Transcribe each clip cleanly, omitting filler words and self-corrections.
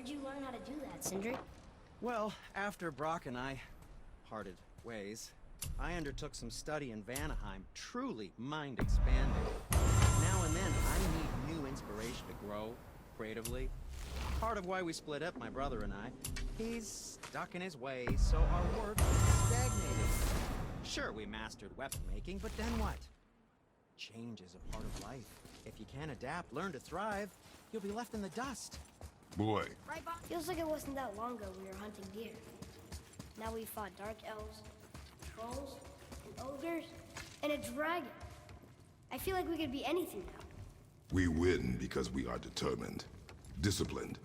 Where'd you learn how to do that, Sindri? Well, after Brock and I parted ways, I undertook some study in Vanaheim, truly mind-expanding. Now and then, I need new inspiration to grow creatively. Part of why we split up, my brother and I. He's stuck in his ways, so our work stagnated. Sure, we mastered weapon making, but then what? Change is a part of life. If you can't adapt, learn to thrive, you'll be left in the dust. Boy. Right, Bob? Feels like it wasn't that long ago we were hunting deer. Now we fought dark elves, trolls, and ogres, and a dragon. I feel like we could be anything now. We win because we are determined, disciplined,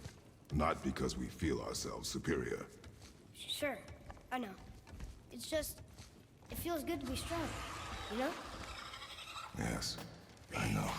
not because we feel ourselves superior. Sure, I know. It's just, it feels good to be strong, you know? Yes, I know.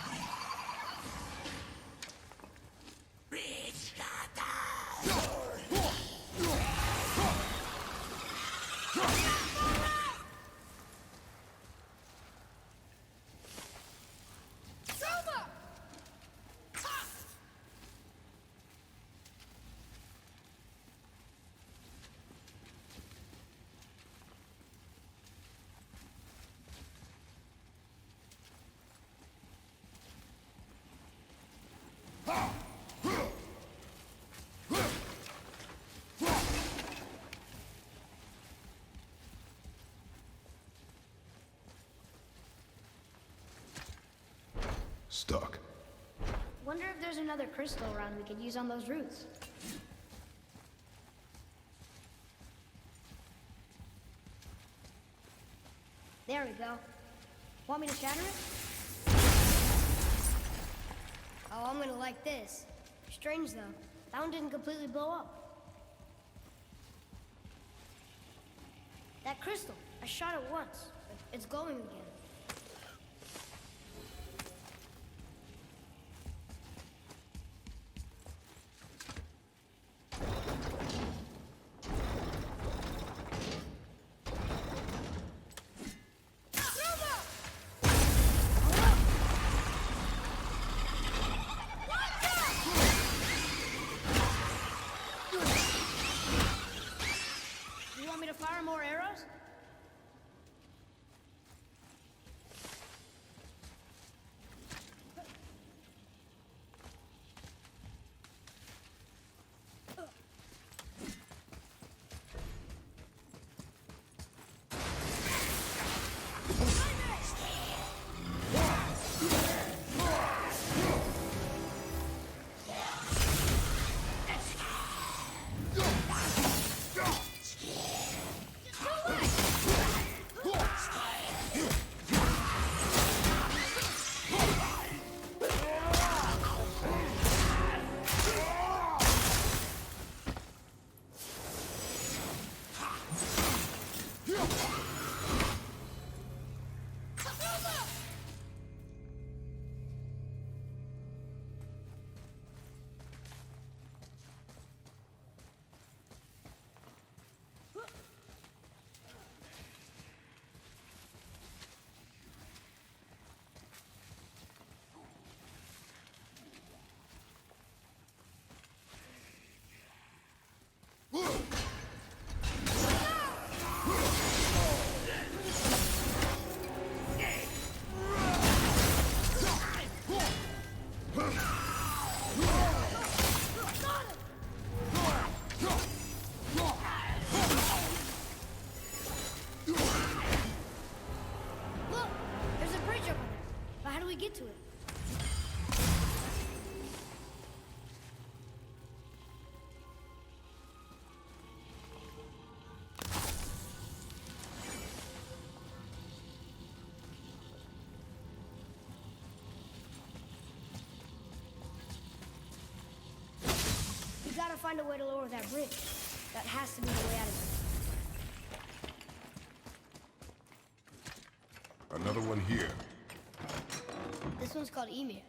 Stuck. Wonder if there's another crystal around we could use on those roots. There we go. Want me to shatter it? Oh, I'm gonna like this. Strange though, that one didn't completely blow up. That crystal, I shot it once, but it's glowing again. You want me to fire more arrows? Get to it. We gotta find a way to lower that bridge. That has to be the way out of Another one here. This one's called Ymir.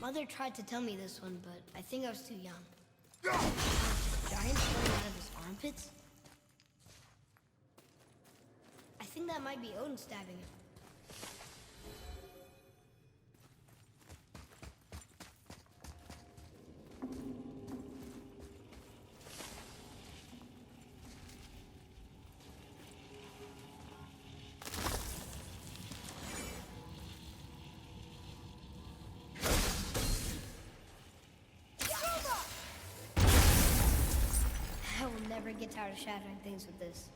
Mother tried to tell me this one, but I think I was too young. Giants coming out of his armpits? I think that might be Odin stabbing him. never get tired of shattering things with this.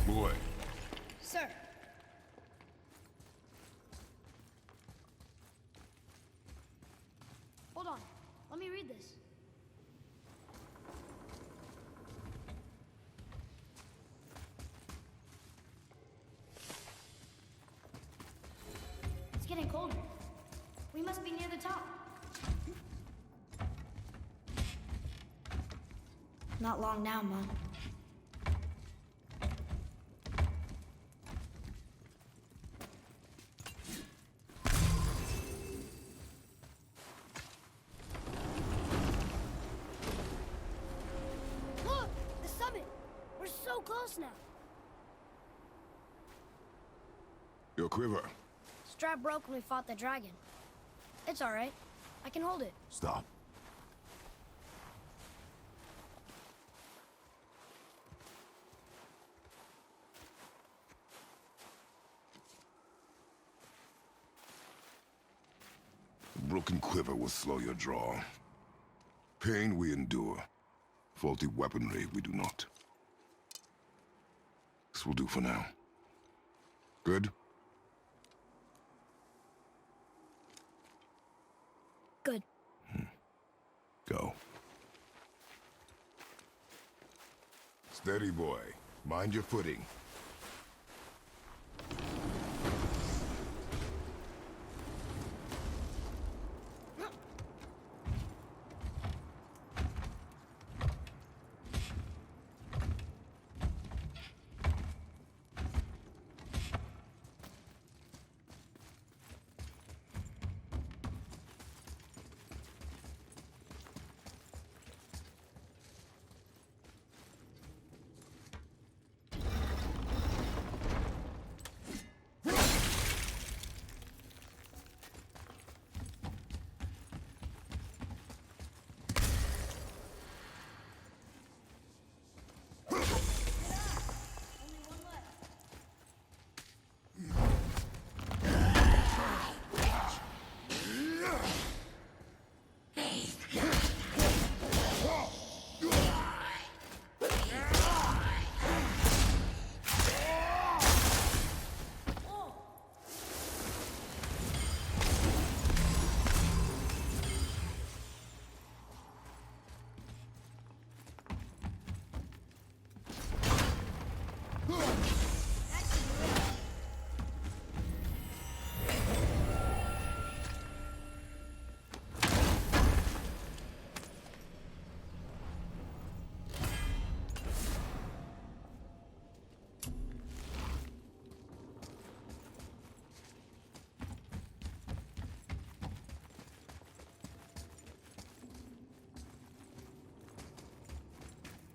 Boy, Sir. Hold on. Let me read this. It's getting colder. We must be near the top. Not long now, Mom. Look! The summit! We're so close now. your quiver. Strap broke when we fought the dragon. It's all right. I can hold it. Stop. A broken quiver will slow your draw. Pain we endure. Faulty weaponry we do not. This will do for now. Good? Good. Go. Steady, boy. Mind your footing.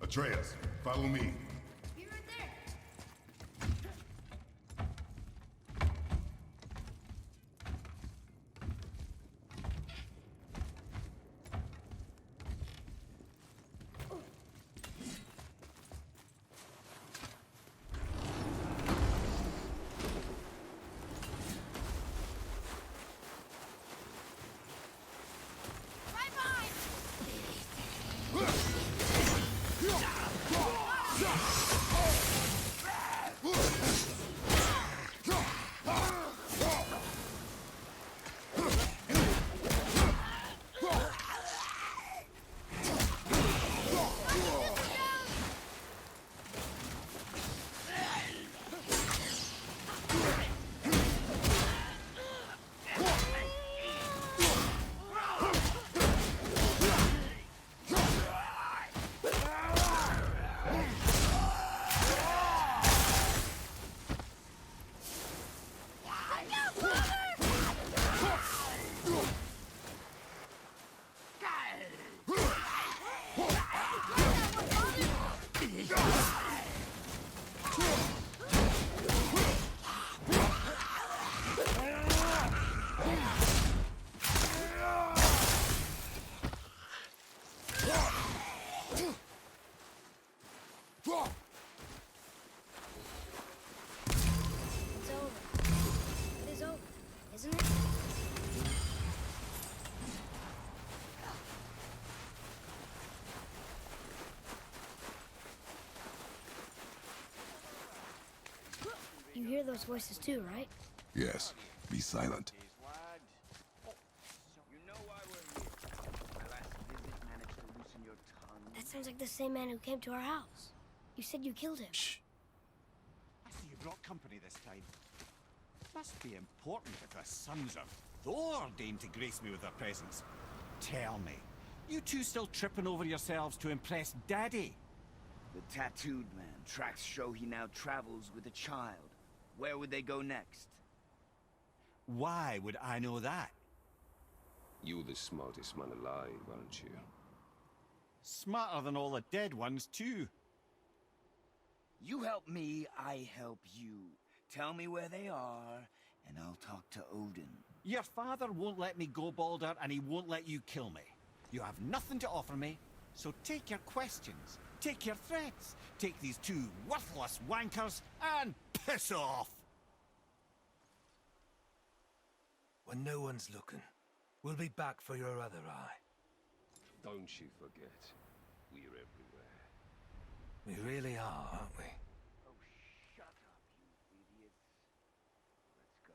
Atreus, follow me. Be right there. Right behind! hear those voices too, right? Yes, be silent. You know why we're here. My last visit managed to loosen your tongue. That sounds like the same man who came to our house. You said you killed him. Shh. I see you brought company this time. Must be important if the sons of Thor deign to grace me with their presence. Tell me, you two still tripping over yourselves to impress Daddy? The tattooed man. Tracks show he now travels with a child. Where would they go next? Why would I know that? You the smartest man alive, aren't you? Smarter than all the dead ones, too. You help me, I help you. Tell me where they are, and I'll talk to Odin. Your father won't let me go, Baldur, and he won't let you kill me. You have nothing to offer me, so take your questions, take your threats, take these two worthless wankers, and piss off! When no one's looking, we'll be back for your other eye. Don't you forget, we're everywhere. We really are, aren't we? Oh, shut up, you idiots. Let's go.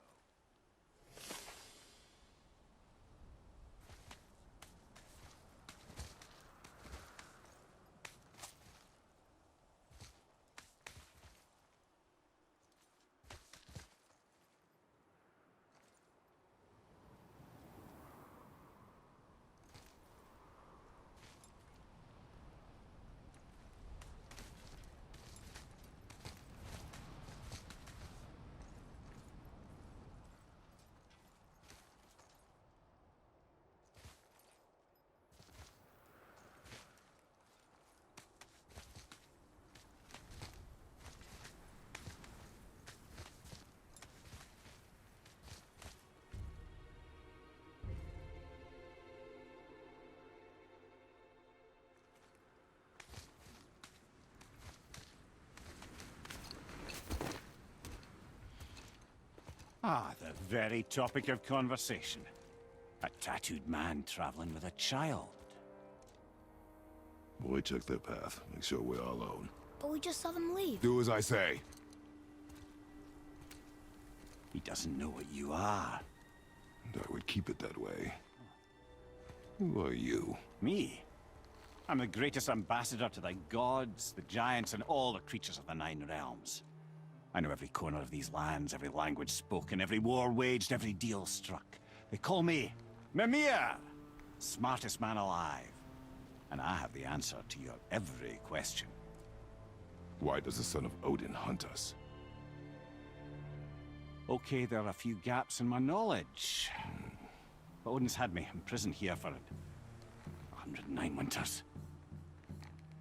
Ah, the very topic of conversation. A tattooed man traveling with a child. Boy, check their path. Make sure we're all alone. But we just saw them leave. Do as I say. He doesn't know what you are. And I would keep it that way. Who are you? Me? I'm the greatest ambassador to the gods, the giants, and all the creatures of the Nine Realms. I know every corner of these lands, every language spoken, every war waged, every deal struck. They call me Mimir, smartest man alive. And I have the answer to your every question. Why does the son of Odin hunt us? Okay, there are a few gaps in my knowledge. But Odin's had me imprisoned here for 109 winters.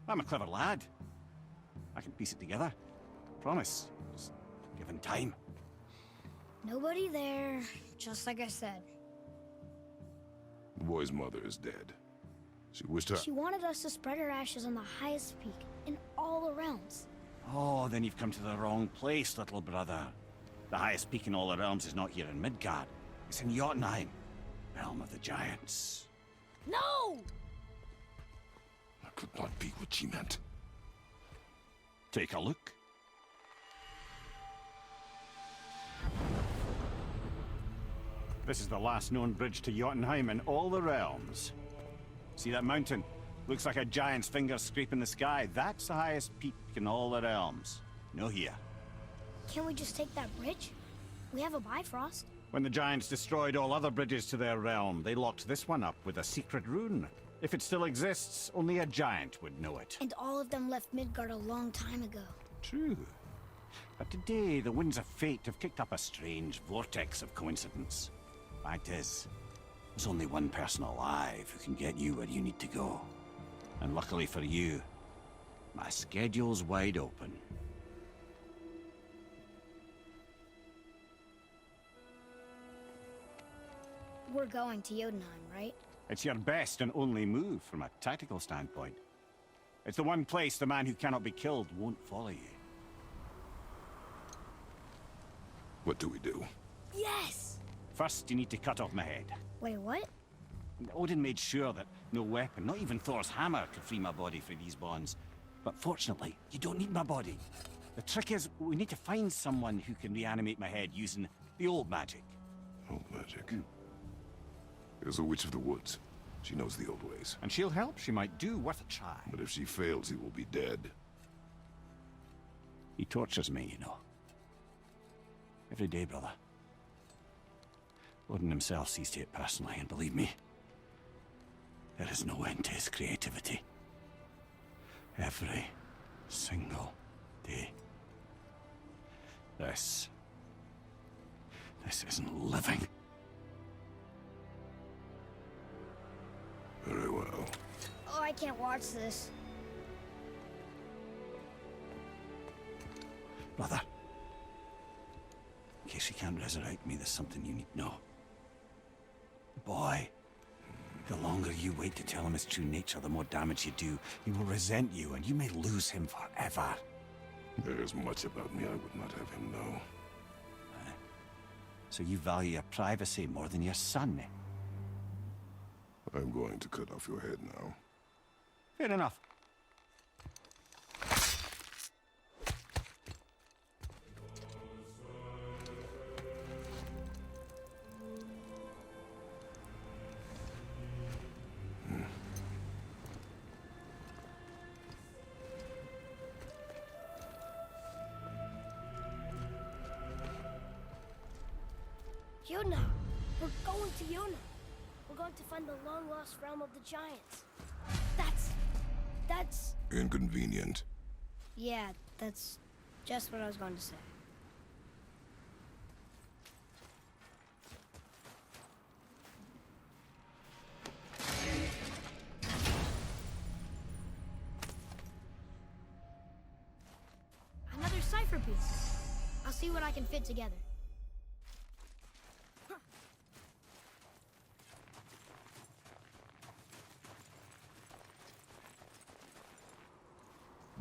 I'm a clever lad. I can piece it together. Promise. Just given time. Nobody there, just like I said. The boy's mother is dead. She wished her... She wanted us to spread her ashes on the highest peak in all the realms. Oh, then you've come to the wrong place, little brother. The highest peak in all the realms is not here in Midgard. It's in Jotunheim, realm of the giants. No! That could not be what she meant. Take a look. This is the last known bridge to Jotunheim in all the realms. See that mountain? Looks like a giant's finger scraping the sky. That's the highest peak in all the realms. No here. Can't we just take that bridge? We have a Bifrost. When the giants destroyed all other bridges to their realm, they locked this one up with a secret rune. If it still exists, only a giant would know it. And all of them left Midgard a long time ago. True. But today, the winds of fate have kicked up a strange vortex of coincidence. Fact is, there's only one person alive who can get you where you need to go. And luckily for you, my schedule's wide open. We're going to Jotunheim, right? It's your best and only move from a tactical standpoint. It's the one place the man who cannot be killed won't follow you. What do we do? Yes! First, you need to cut off my head. Wait, what? Odin made sure that no weapon, not even Thor's hammer, could free my body from these bonds. But fortunately, you don't need my body. The trick is, we need to find someone who can reanimate my head using the old magic. Old magic. There's a witch of the woods. She knows the old ways. And she'll help. She might do worth a try. But if she fails, he will be dead. He tortures me, you know. Every day, brother. Odin himself sees to it personally, and believe me, there is no end to his creativity. Every single day. This isn't living. Very well. Oh, I can't watch this. Brother, in case you can't resurrect me, there's something you need to know. The boy, the longer you wait to tell him his true nature, the more damage you do. He will resent you, and you may lose him forever. There is much about me I would not have him know. So you value your privacy more than your son, eh? I'm going to cut off your head now. Fair enough. Yuna! We're going to Yuna! We're going to find the long-lost realm of the Giants. That's... Inconvenient. Yeah, that's just what I was going to say. Another cipher piece. I'll see what I can fit together.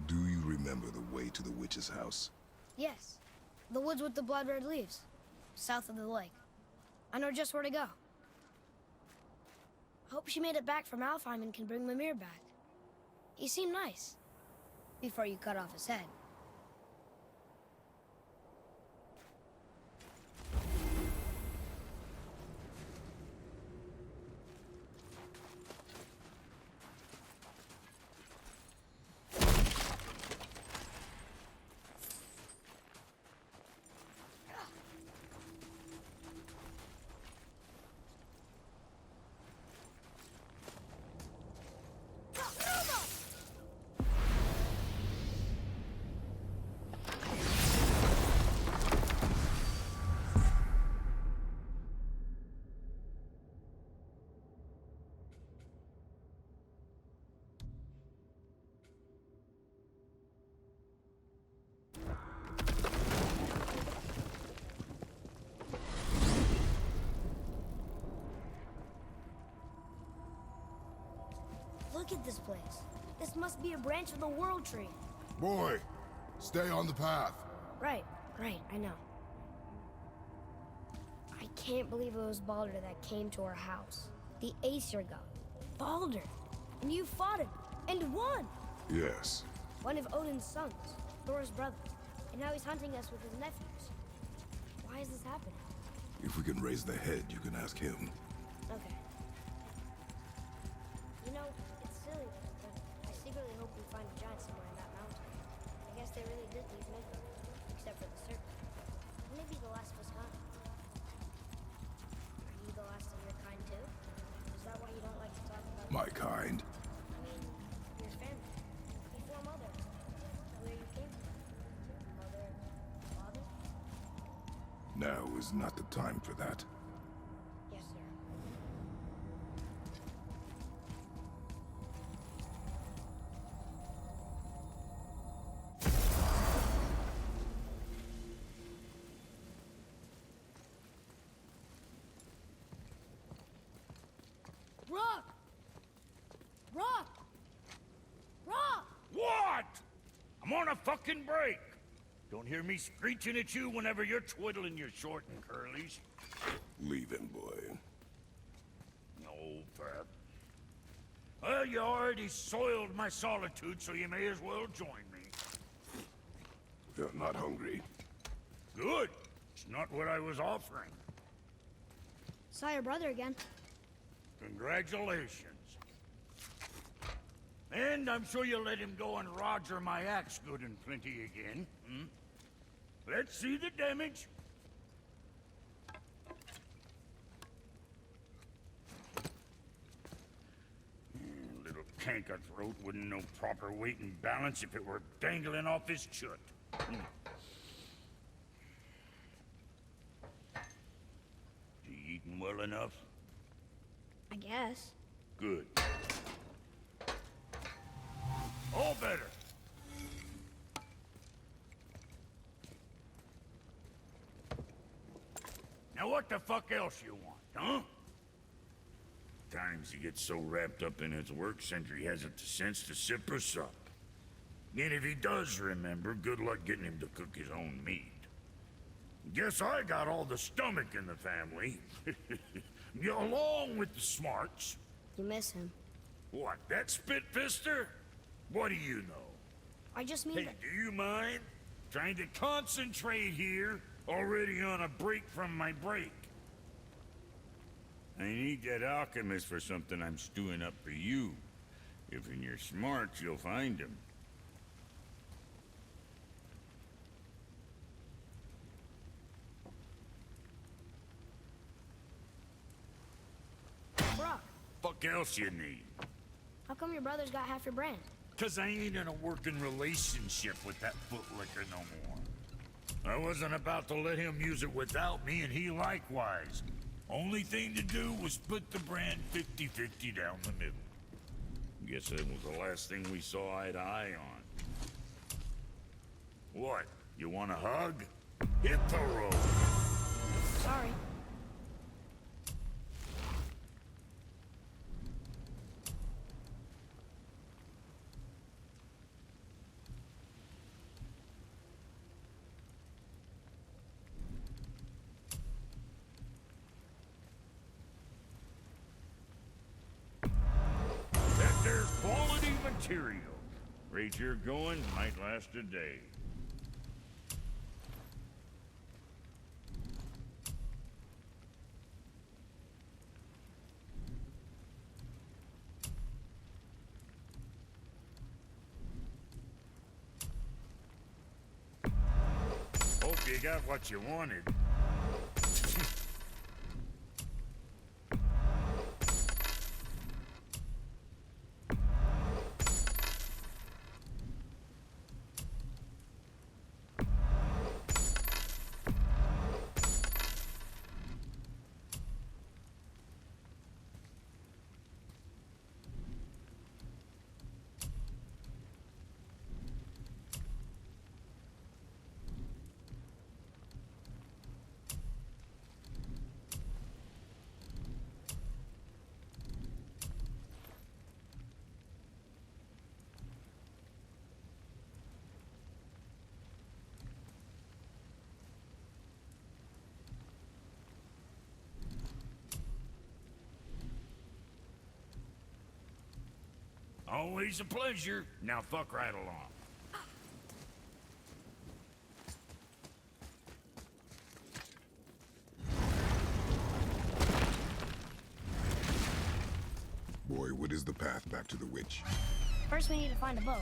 Do you remember the way to the witch's house? Yes. The woods with the blood-red leaves. South of the lake. I know just where to go. Hope she made it back from Alfheim and can bring Mimir back. He seemed nice. Before you cut off his head. Look at this place. This must be a branch of the World Tree. Boy, stay on the path. Right, I know. I can't believe it was Baldur that came to our house. The Aesir god. Baldur. And you fought him. And won! Yes. One of Odin's sons. Thor's brother. And now he's hunting us with his nephews. Why is this happening? If we can raise the head, you can ask him. Okay. You know, it's silly, but I secretly hope we find a giant somewhere in that mountain. I guess they really did leave Midgard, except for the serpent. Maybe the last was kind. Are you the last of your kind too? Is that why you don't like to talk about My kind. I mean, your family. Before Mother. Where you came from. Mother, father? Now is not the time for that. Yes, sir. Rock! Rock! Rock! What? I'm on a fucking break. Don't hear me screeching at you whenever you're twiddling your short and curlies. Leave him, boy. No, Fab. Well, you already soiled my solitude, so you may as well join me. They're not hungry. Good. It's not what I was offering. Saw your brother again. Congratulations. And I'm sure you'll let him go and Roger my axe good and plenty again. Hmm? Let's see the damage. Little canker throat wouldn't know proper weight and balance if it were dangling off his chut. Hmm. You eating well enough? I guess. Good. All better. Now what the fuck else you want, huh? Times he gets so wrapped up in his work, Sentry hasn't the sense to sip or sup. And if he does remember, good luck getting him to cook his own meat. Guess I got all the stomach in the family. Along with the smarts. You miss him. What, that spit-fister? What do you know? I just mean Hey, that... do you mind? Trying to concentrate here, already on a break from my break. I need that alchemist for something I'm stewing up for you. If in your smarts, you'll find him. Brock, Fuck else you need? how come your brother's got half your brand? 'Cause I ain't in a working relationship with that footlicker no more. I wasn't about to let him use it without me, and he likewise. Only thing to do was split the brand 50-50 down the middle. Guess that was the last thing we saw eye to eye on. What? You want a hug? Hit the road! Sorry. That there's quality material. Rate you're going might last a day. Hope you got what you wanted. Always a pleasure. Now fuck right along. Boy, what is the path back to the witch? First we need to find a boat.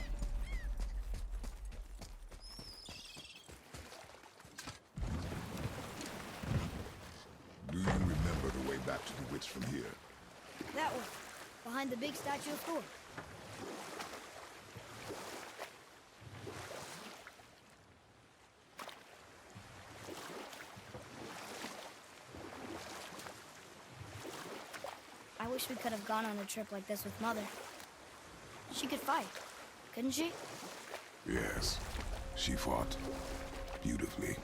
Do you remember the way back to the witch from here? That way. Behind the big statue of Thor. I wish we could have gone on a trip like this with Mother. She could fight, couldn't she? Yes, she fought beautifully.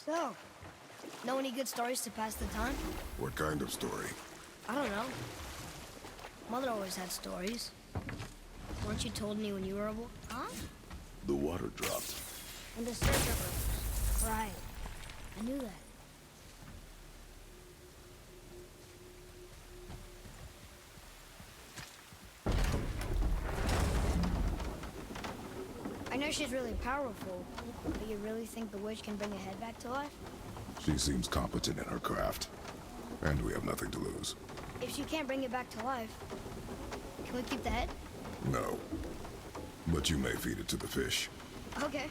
So, know any good stories to pass the time? What kind of story? I don't know. Mother always had stories. Weren't you told any when you were a boy? Huh? The water dropped. And the serpent rose. Right. I knew that. I know she's really powerful, but you really think the witch can bring a head back to life? She seems competent in her craft. And we have nothing to lose. If she can't bring it back to life, can we keep the head? No. But you may feed it to the fish. Okay.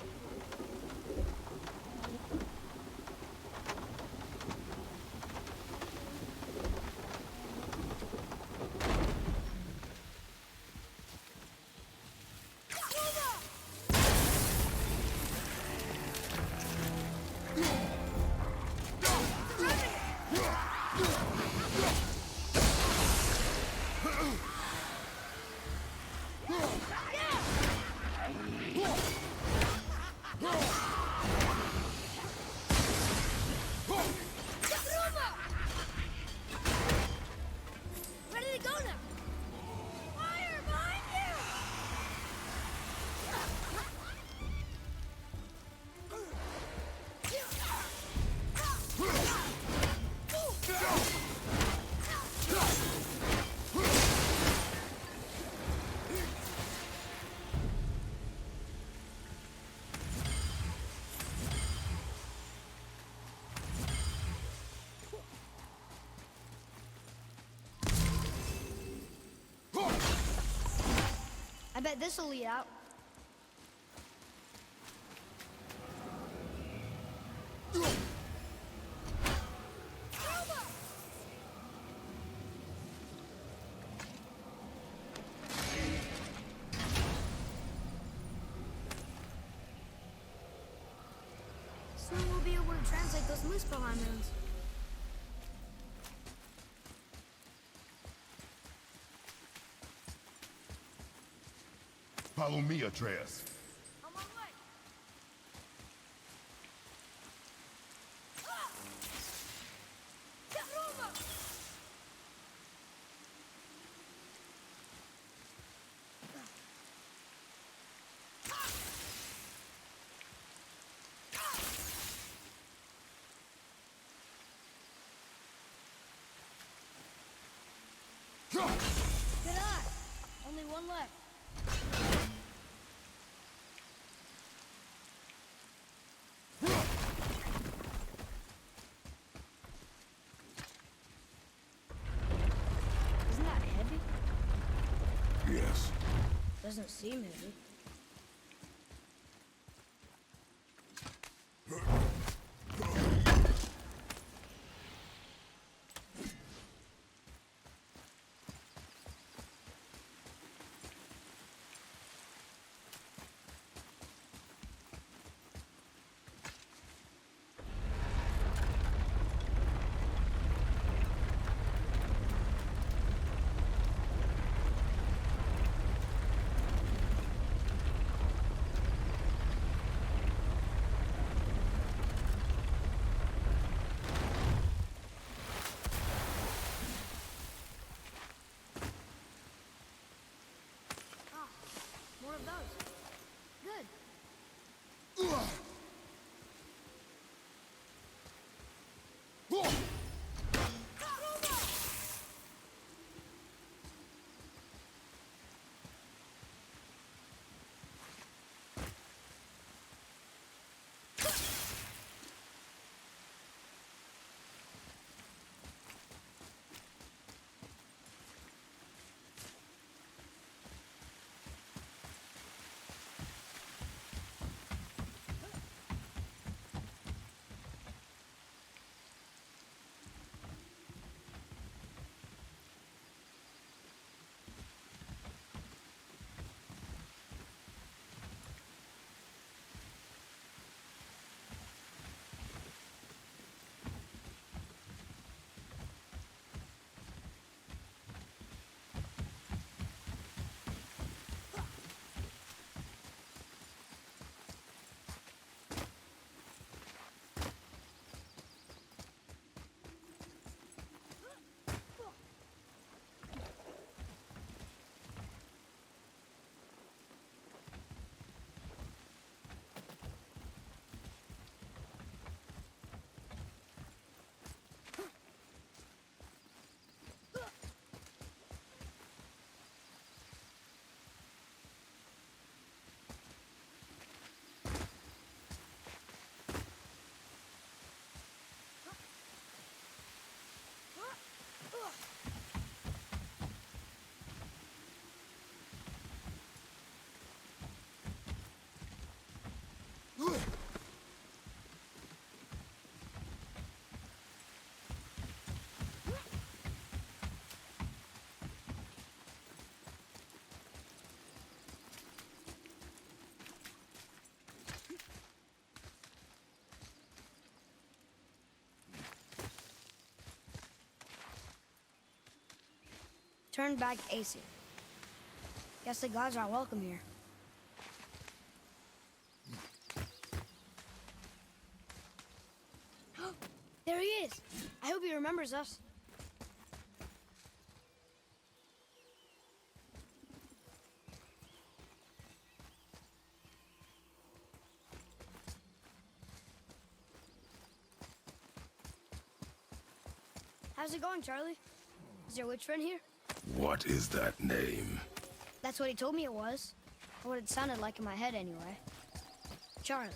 Where did it go now? Fire behind you! I bet this'll lead out. Soon we'll be able to translate those Muspelheim runes. Follow me, Atreus. On my way. Good eye. Only one left. Isn't that heavy? Yes. Doesn't seem heavy. More of those. Good. turned back Aesir. Guess the gods aren't welcome here. There he is! I hope he remembers us. How's it going, Charlie? Is your witch friend here? What is that name? That's what he told me it was. Or what it sounded like in my head, anyway. Charlie.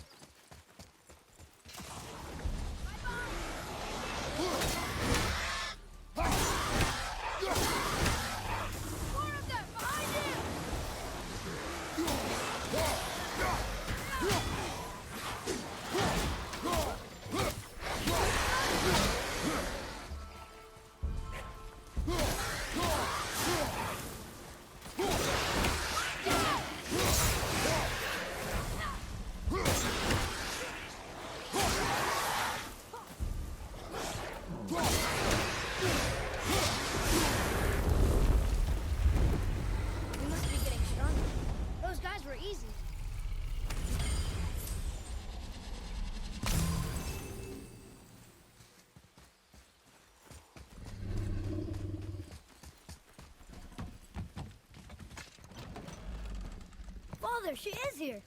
Father, she is here.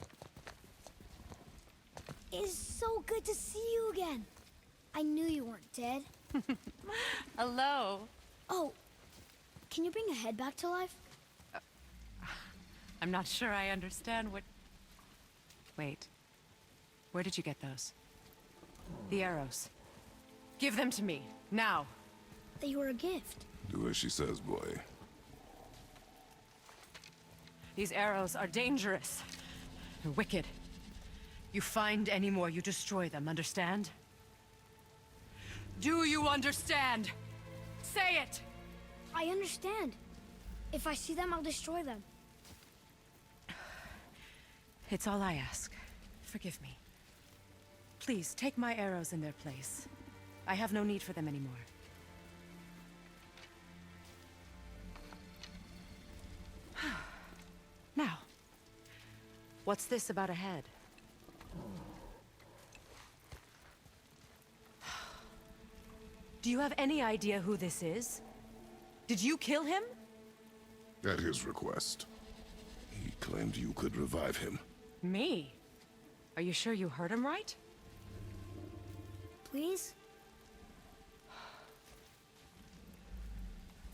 It's so good to see you again. I knew you weren't dead. Hello. Oh, can you bring a head back to life? I'm not sure I understand what... Wait. Where did you get those? The arrows. Give them to me, now. They were a gift. Do as she says, boy. These arrows are dangerous. They're wicked. You find any more, you destroy them, understand? Do you understand? Say it! I understand. If I see them, I'll destroy them. It's all I ask. Forgive me. Please, take my arrows in their place. I have no need for them anymore. Now, what's this about a head? Do you have any idea who this is? Did you kill him? At his request. He claimed you could revive him. Me? Are you sure you heard him right? Please?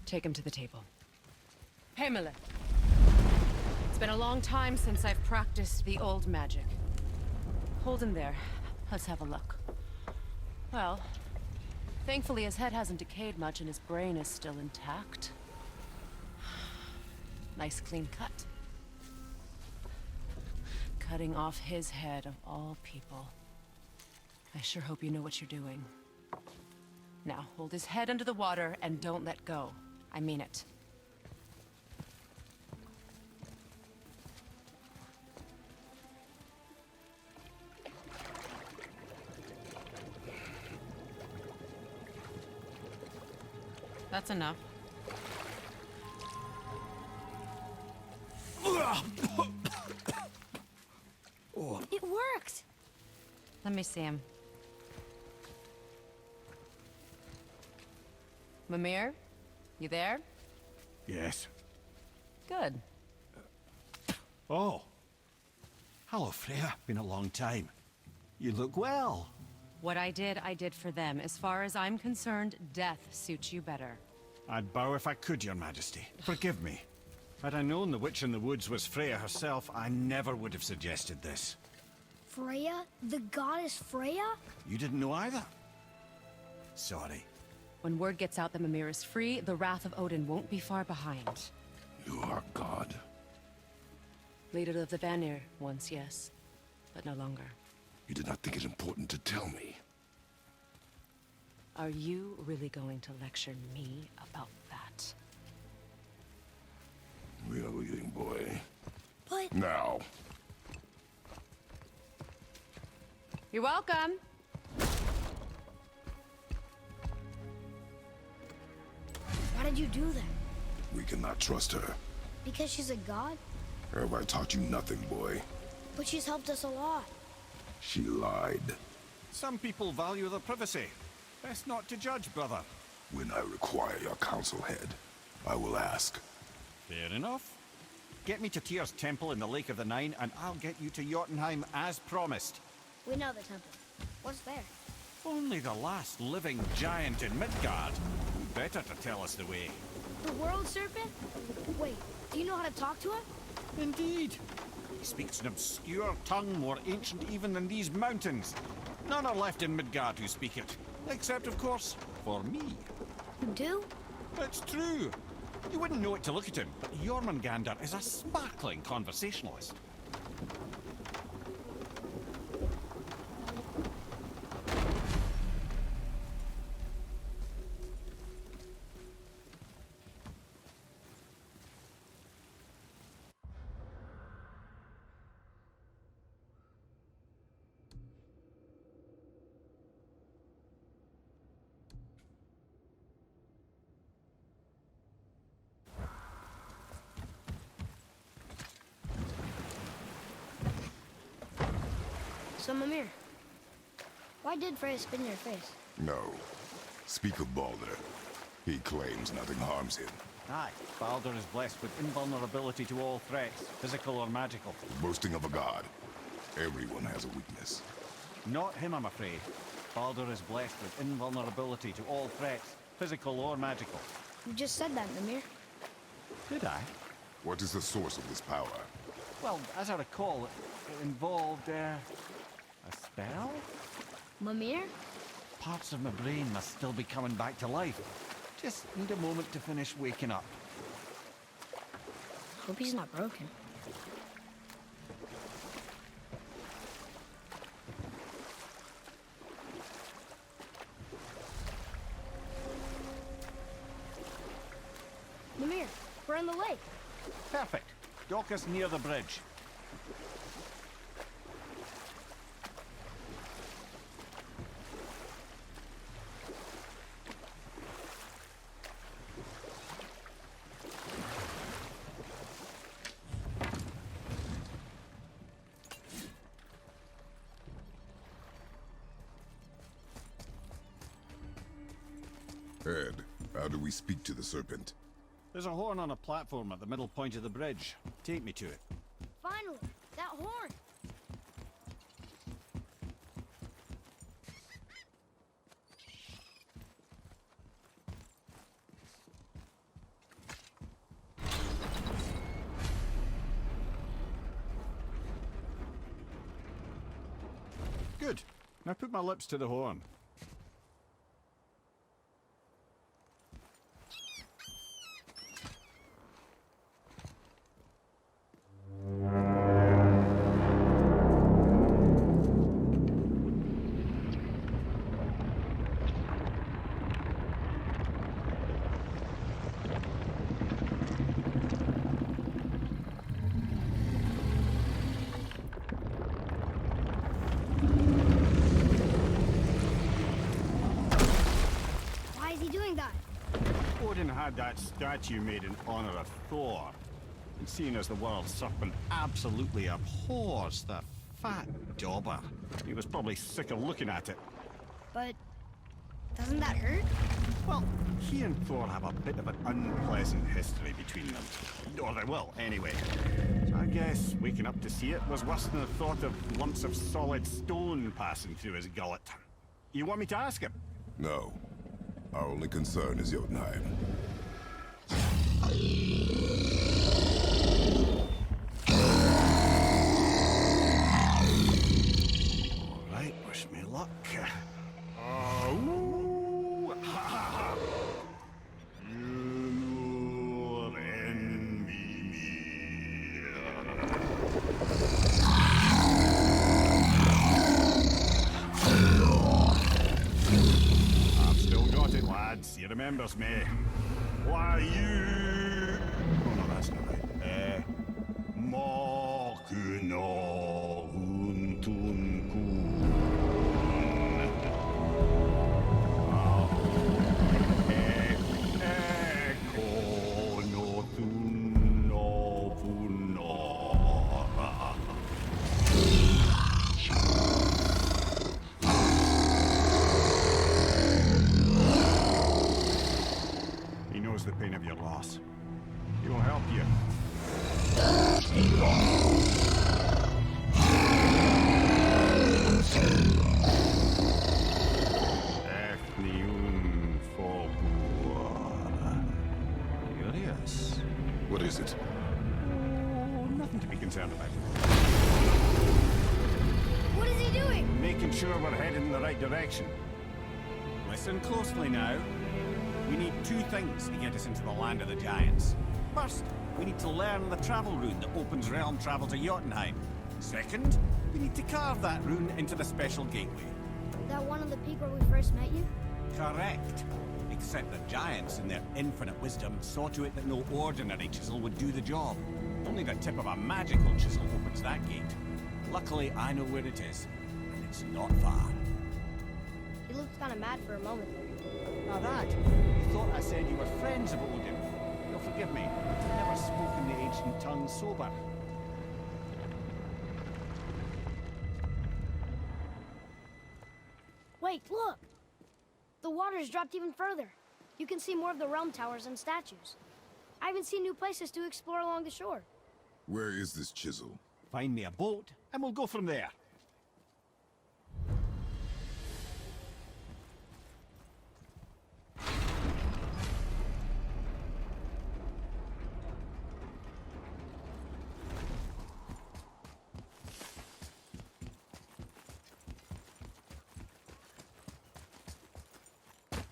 Take him to the table. Hamlet. It's been a long time since I've practiced the old magic. Hold him there. Let's have a look. Well, thankfully his head hasn't decayed much and his brain is still intact. Nice clean cut. Cutting off his head of all people. I sure hope you know what you're doing. Now, hold his head under the water and don't let go. I mean it. That's enough. It worked! Let me see him. Mimir? You there? Yes. Good. Oh. Hello, Freya. Been a long time. You look well. What I did for them. As far as I'm concerned, death suits you better. I'd bow if I could, Your Majesty. Forgive me. Had I known the witch in the woods was Freya herself, I never would have suggested this. Freya? The goddess Freya? You didn't know either? Sorry. When word gets out that Mimir is free, the wrath of Odin won't be far behind. You are God. Leader of the Vanir, once, yes. But no longer. You did not think it important to tell me. Are you really going to lecture me about that? We are leaving, boy. But... Now. You're welcome. Why did you do that? We cannot trust her. Because she's a god? Have I taught you nothing, boy? But she's helped us a lot. She lied. Some people value their privacy. Best not to judge, brother. When I require your council head, I will ask. Fair enough. Get me to Tyr's temple in the Lake of the Nine, and I'll get you to Jotunheim as promised. We know the temple. What's there? Only the last living giant in Midgard. Who better to tell us the way? The world serpent? Wait, do you know how to talk to him? Indeed. He speaks an obscure tongue more ancient even than these mountains. None are left in Midgard who speak it. Except, of course, for me. You do? It's true. You wouldn't know it to look at him, but Jormungandr is a sparkling conversationalist. So, Mimir, why did Freya spit in your face? No. Speak of Baldur. He claims nothing harms him. Aye, Baldur is blessed with invulnerability to all threats, physical or magical. Boasting of a god. Everyone has a weakness. Not him, I'm afraid. Baldur is blessed with invulnerability to all threats, physical or magical. You just said that, Mimir. Did I? What is the source of this power? Well, as I recall, it involved, a spell? Mimir? Parts of my brain must still be coming back to life. Just need a moment to finish waking up. Hope he's not broken. Mimir, we're in the lake. Perfect. Dock us near the bridge. Ed, how do we speak to the serpent? There's a horn on a platform at the middle point of the bridge. Take me to it. Finally, that horn. Good. Now put my lips to the horn. Why is he doing that? Odin had that statue made in honor of Thor. And seeing as the world serpent absolutely abhors the fat dauber, he was probably sick of looking at it. But doesn't that hurt? Well, he and Thor have a bit of an unpleasant history between them. Or they will, anyway. So I guess waking up to see it was worse than the thought of lumps of solid stone passing through his gullet. You want me to ask him? No. Our only concern is Jotunheim. All right, wish me luck. Oh, ha ha ha. You and me. I've still got it, lads. He remembers me. Why you? Oh no, that's not right. Mokuno Huntunkun. Echo no pain of your loss. He will help you. Curious. What is it? Oh, nothing to be concerned about. What is he doing? Making sure we're heading in the right direction. Listen closely now. We need two things to get us into the land of the Giants. First, we need to learn the travel rune that opens realm travel to Jotunheim. Second, we need to carve that rune into the special gateway. That one on the peak where we first met you? Correct. Except the Giants, in their infinite wisdom, saw to it that no ordinary chisel would do the job. Only the tip of a magical chisel opens that gate. Luckily, I know where it is, and it's not far. He looked kind of mad for a moment there. Now that, you thought I said you were friends of Odin. You'll forgive me. I've never spoken the ancient tongue sober. Wait, look! The water's dropped even further. You can see more of the realm towers and statues. I even see new places to explore along the shore. Where is this chisel? Find me a boat, and we'll go from there.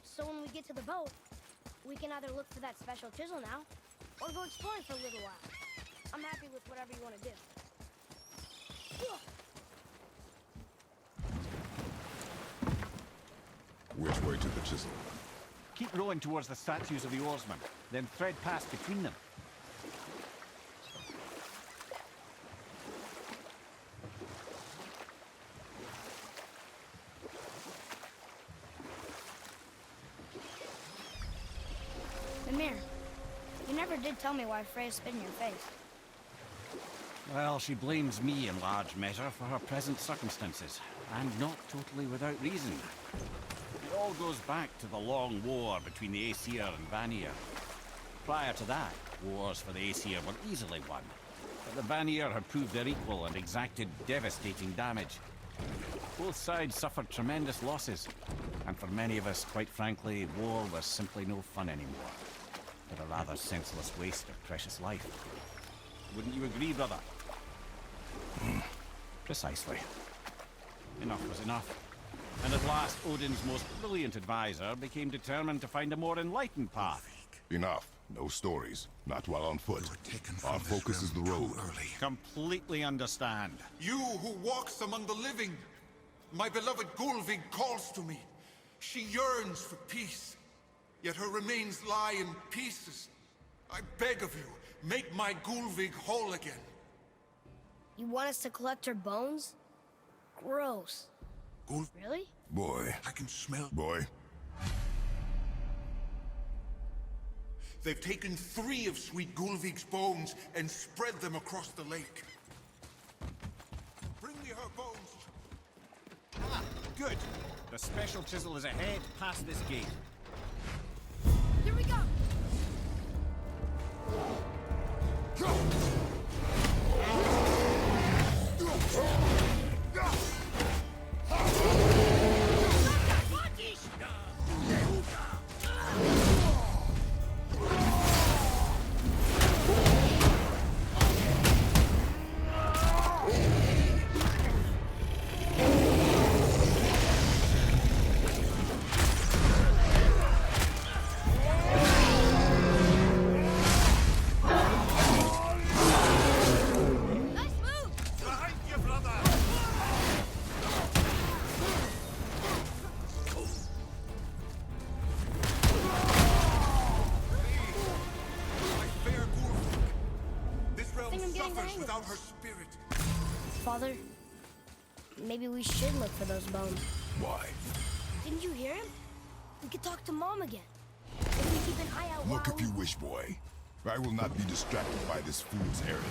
So when we get to the boat, we can either look for that special chisel now, or go exploring for a little while. I'm happy with whatever you want to do. Which way to the chisel? Keep rowing towards the statues of the oarsmen, then thread past between them. Mimir, you never did tell me why Freya spit in your face. Well, she blames me in large measure for her present circumstances, and not totally without reason. It all goes back to the long war between the Aesir and Vanir. Prior to that, wars for the Aesir were easily won, but the Vanir had proved their equal and exacted devastating damage. Both sides suffered tremendous losses, and for many of us, quite frankly, war was simply no fun anymore, but a rather senseless waste of precious life. Wouldn't you agree, brother? Precisely. Enough was enough. And at last, Odin's most brilliant advisor became determined to find a more enlightened path. Enough. No stories. Not while on foot. Our focus is the road. Completely understand. You who walks among the living. My beloved Gulvig calls to me. She yearns for peace, yet her remains lie in pieces. I beg of you, make my Gulvig whole again. You want us to collect her bones? Gross. Really? Boy. I can smell. Boy. They've taken 3 of sweet Gulvig's bones and spread them across the lake. Bring me her bones. Ah, good. The special chisel is ahead past this gate. Here we go! Without her spirit. Father, maybe we should look for those bones. Why? Didn't you hear him? We could talk to Mom again. If we keep an eye out Look while if you wish, boy. I will not be distracted by this fool's errand.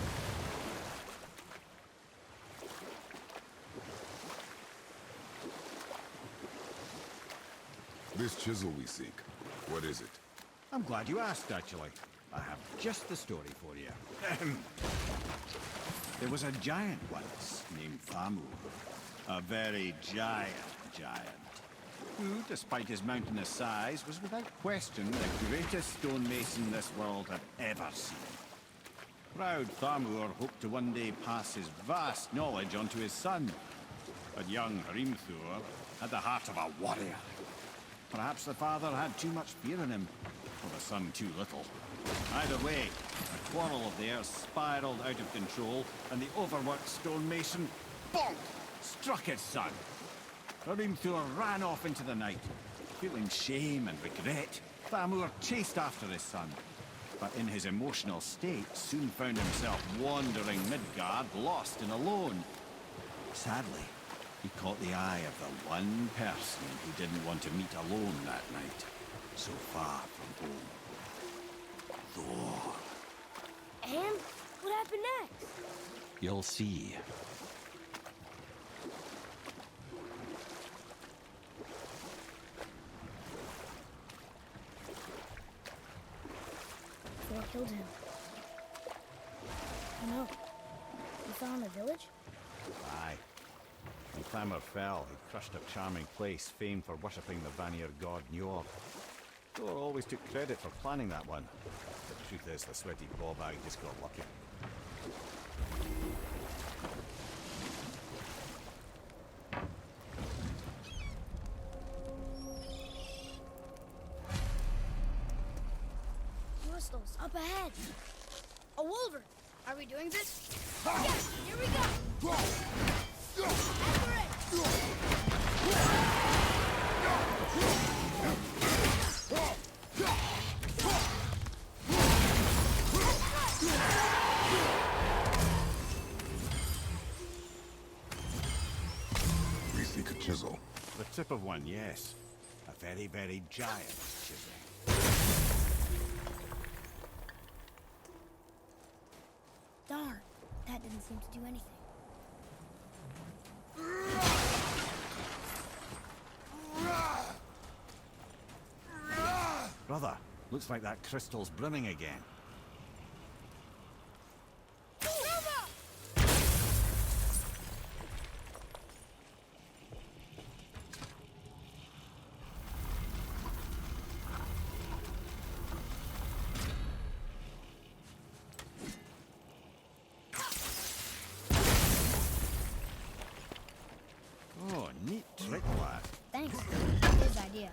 This chisel we seek, what is it? I'm glad you asked, actually. I have just the story for you. There was a giant once named Thamur. A very giant, who, despite his mountainous size, was without question the greatest stonemason this world had ever seen. Proud Thamur hoped to one day pass his vast knowledge on to his son. But young Hrimthur had the heart of a warrior. Perhaps the father had too much fear in him, or the son too little. Either way, a quarrel of theirs spiraled out of control, and the overworked stonemason, bonk, struck his son. Hrimthur ran off into the night. Feeling shame and regret, Thamur chased after his son. But in his emotional state, soon found himself wandering Midgard, lost and alone. Sadly, he caught the eye of the one person who didn't want to meet alone that night, so far from home. Thor. And what happened next? You'll see. Thor killed him. Oh no. We fell in the village? Aye. When Thamur fell, he crushed a charming place famed for worshipping the Vanir god Njord. Thor always took credit for planning that one. The truth is, the sweaty ballbag just got lucky. Crystals up ahead. A wolver. Are we doing this? Yes, here we go. After it. We seek a chisel. The tip of one, yes. A very, very giant chisel. Darn, that didn't seem to do anything. Brother, looks like that crystal's brimming again. Oh, neat trick, lad. Thanks. Good idea.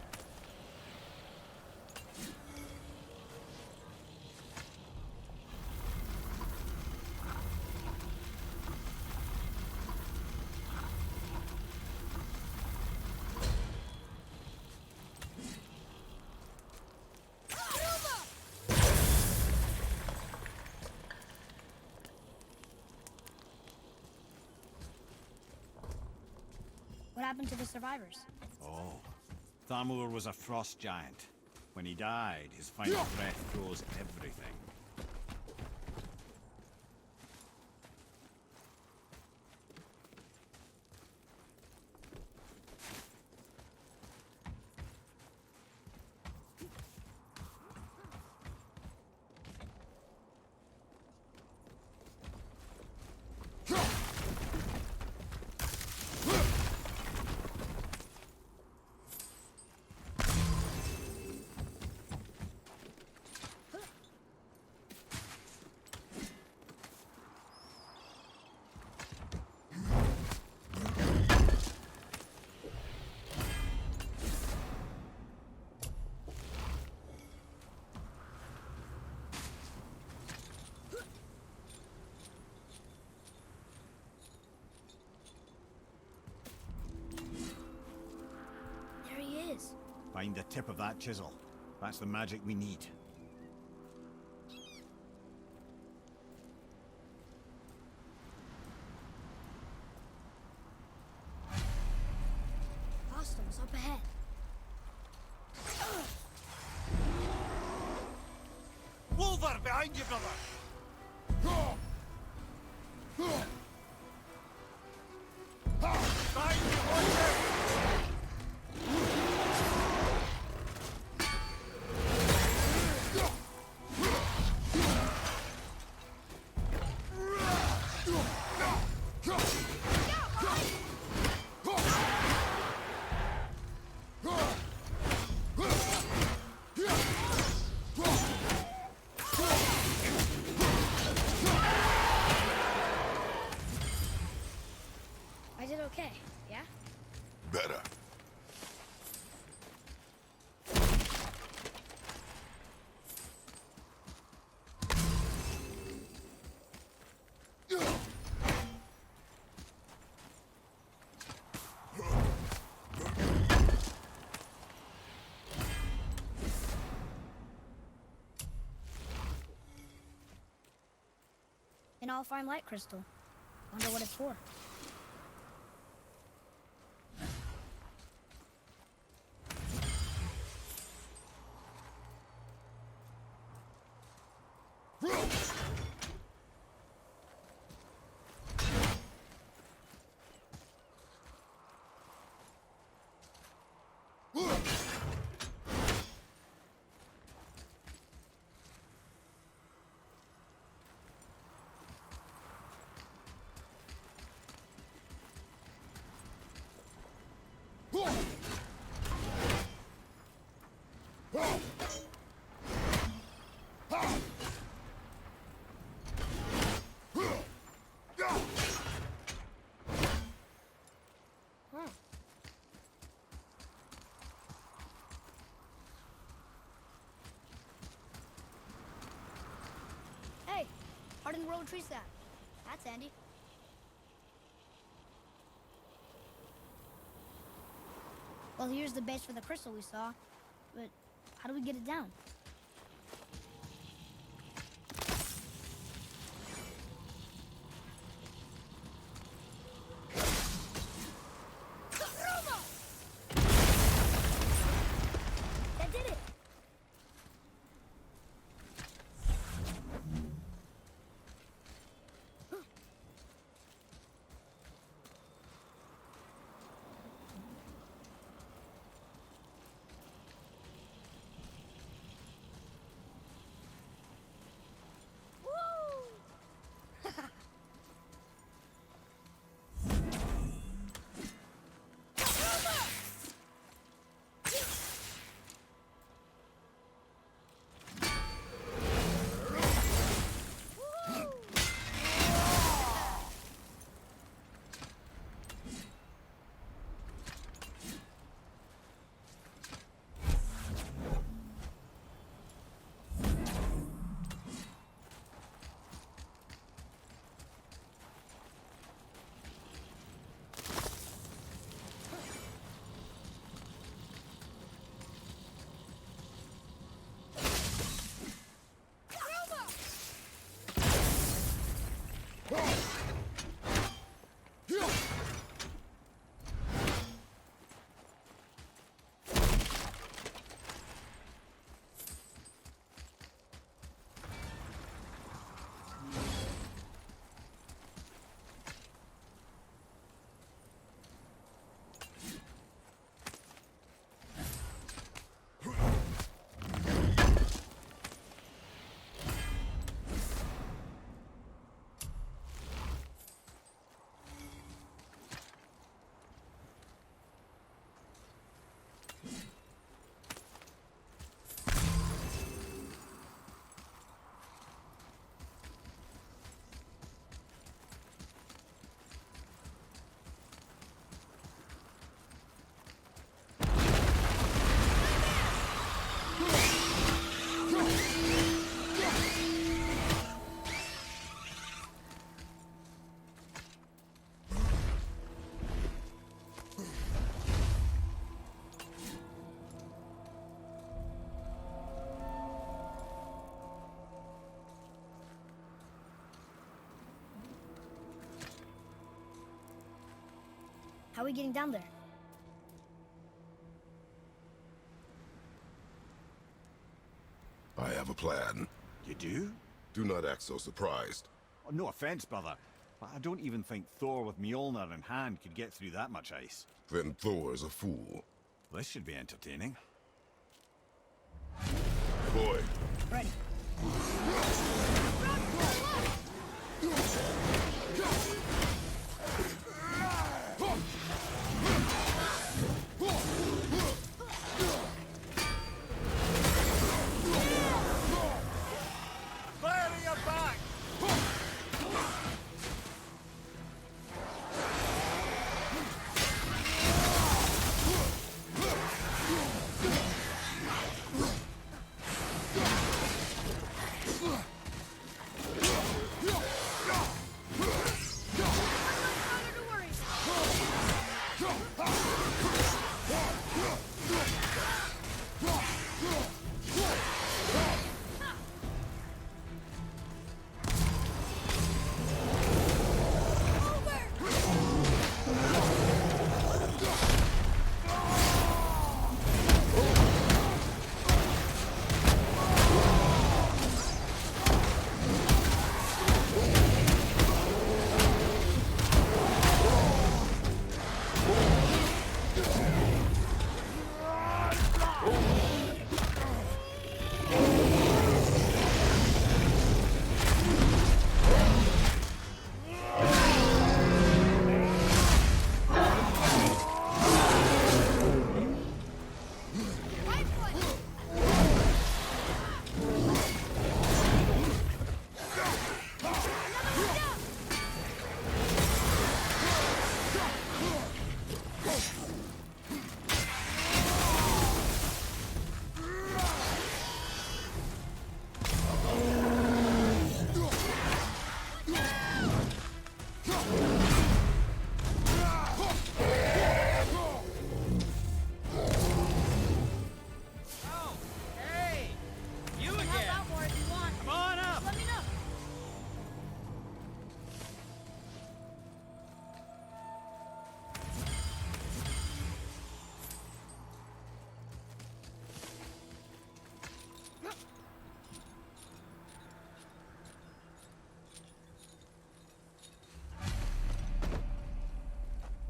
What happened to the survivors? Oh, Thamur was a frost giant. When he died, his final breath froze everything. There he is. Find the tip of that chisel. That's the magic we need. Hostels up ahead. Wolver, behind you, brother! Behind you, watch out! okay, yeah? Better. An all-fine light crystal. Wonder what it's for. Hey, hardened road tree sap. That's handy. Well, here's the base for the crystal we saw, but how do we get it down? That did it! How are we getting down there? I have a plan. You do? Do not act so surprised. Oh, no offense, brother, but I don't even think Thor with Mjolnir in hand could get through that much ice. Then Thor is a fool. This should be entertaining. Boy. Ready.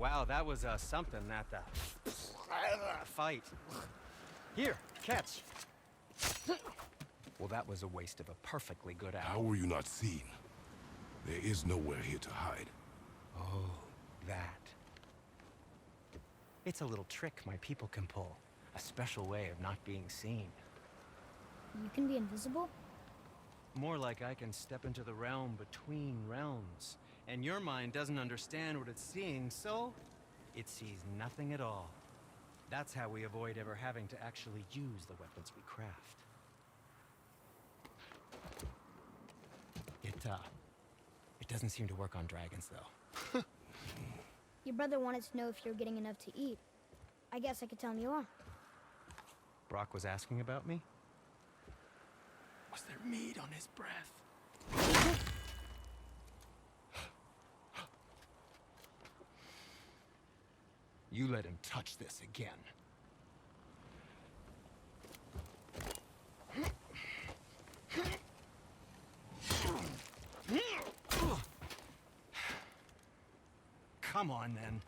Wow, that was something, that fight. Here, catch. Well, that was a waste of a perfectly good How hour. were you not seen? There is nowhere here to hide. Oh, that. It's a little trick my people can pull. A special way of not being seen. You can be invisible? More like I can step into the realm between realms. And your mind doesn't understand what it's seeing, so it sees nothing at all. That's how we avoid ever having to actually use the weapons we craft. It doesn't seem to work on dragons, though. Your brother wanted to know if you're getting enough to eat. I guess I could tell him you are. Brock was asking about me? Was there meat on his breath? You let him touch this again. Come on, then.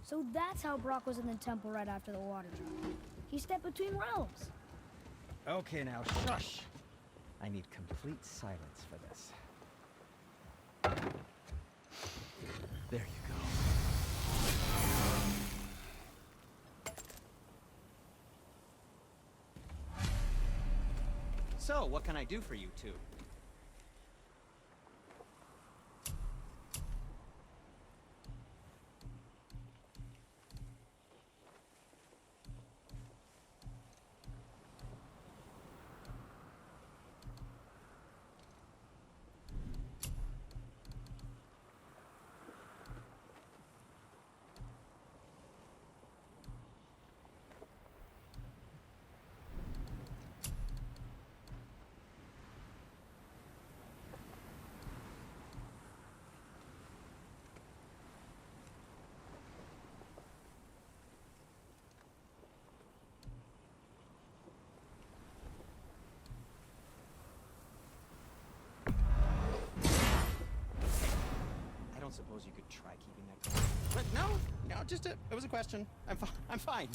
So that's how Brock was in the temple right after the water drop. He stepped between realms. Okay, now, shush. I need complete silence for this. There you go. So, what can I do for you two? Suppose you could try keeping that going. But no, just it was a question. I'm fine.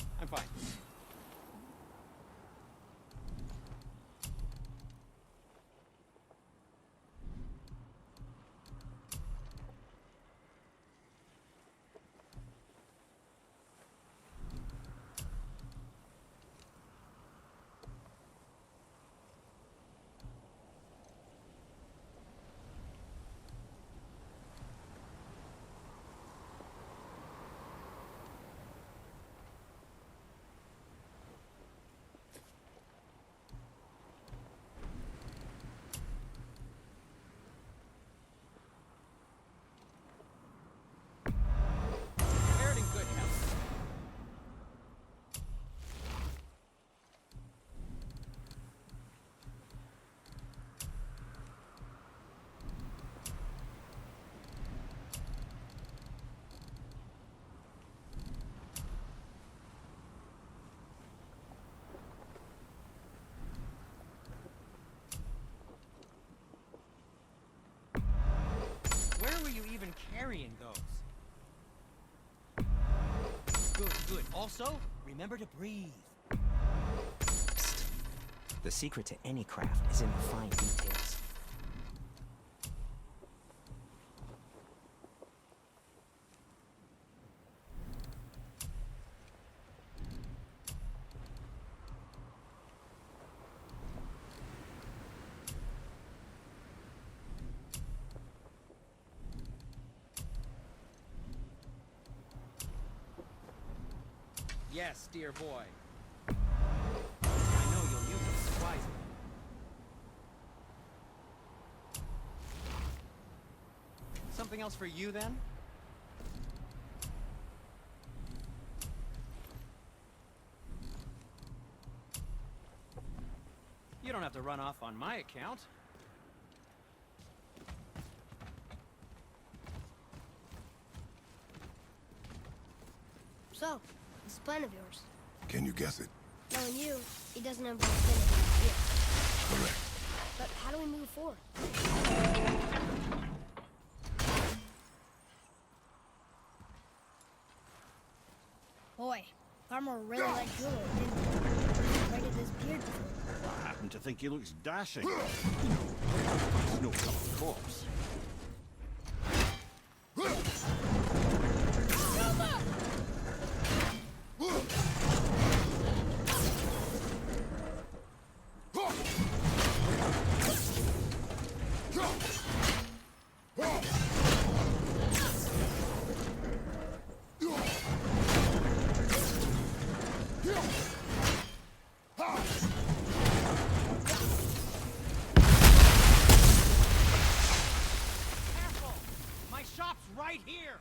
Where were you even carrying those? Good. Also, remember to breathe. Psst. The secret to any craft is in the fine details. Yes, dear boy. I know you'll use it wisely. Something else for you, then? You don't have to run off on my account. So, what's the plan of yours? Can you guess it? Knowing you, it doesn't involve anything. Correct. But how do we move forward? Boy, Farmer really liked Gulo, didn't he? Where did his beard before? I happen to think he looks dashing. He's no common corpse. My shop's right here!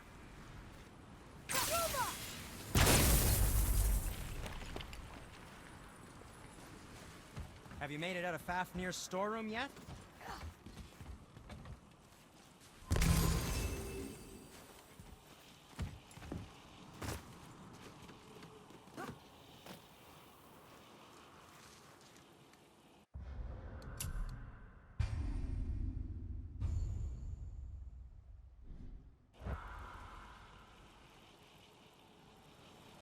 Have you made it out of Fafnir's storeroom yet?